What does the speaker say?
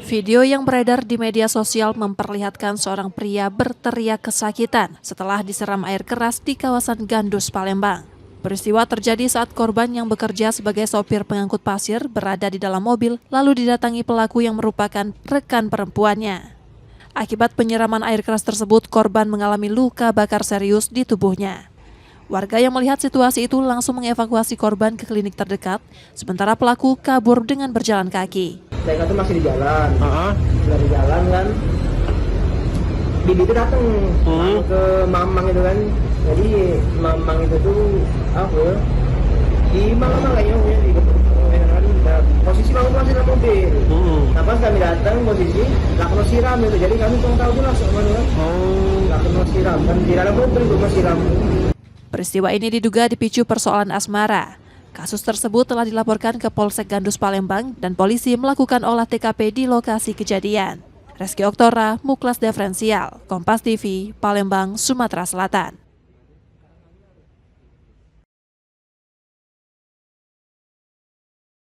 Video yang beredar di media sosial memperlihatkan seorang pria berteriak kesakitan setelah disiram air keras di kawasan Gandus, Palembang. Peristiwa terjadi saat korban yang bekerja sebagai sopir pengangkut pasir berada di dalam mobil lalu didatangi pelaku yang merupakan rekan perempuannya. Akibat penyiraman air keras tersebut, korban mengalami luka bakar serius di tubuhnya. Warga yang melihat situasi itu langsung mengevakuasi korban ke klinik terdekat, sementara pelaku kabur dengan berjalan kaki. Saya itu masih di jalan, dari jalan kan, Bibi itu datang ke Mamang itu kan, jadi Mamang itu tuh apa ya, di Mamang kayaknya kan, posisi Mamang masih dalam mobil. Nah pas kami datang posisi, nggak kena siram itu, jadi kami kurang tahu tuh langsung mana kan, nggak kena siram kan di dalam mobil belum siram. Peristiwa ini diduga dipicu persoalan asmara. Kasus tersebut telah dilaporkan ke Polsek Gandus Palembang dan polisi melakukan olah TKP di lokasi kejadian. Reski Oktora, Muklas Diferensial, Kompas TV, Palembang, Sumatera Selatan.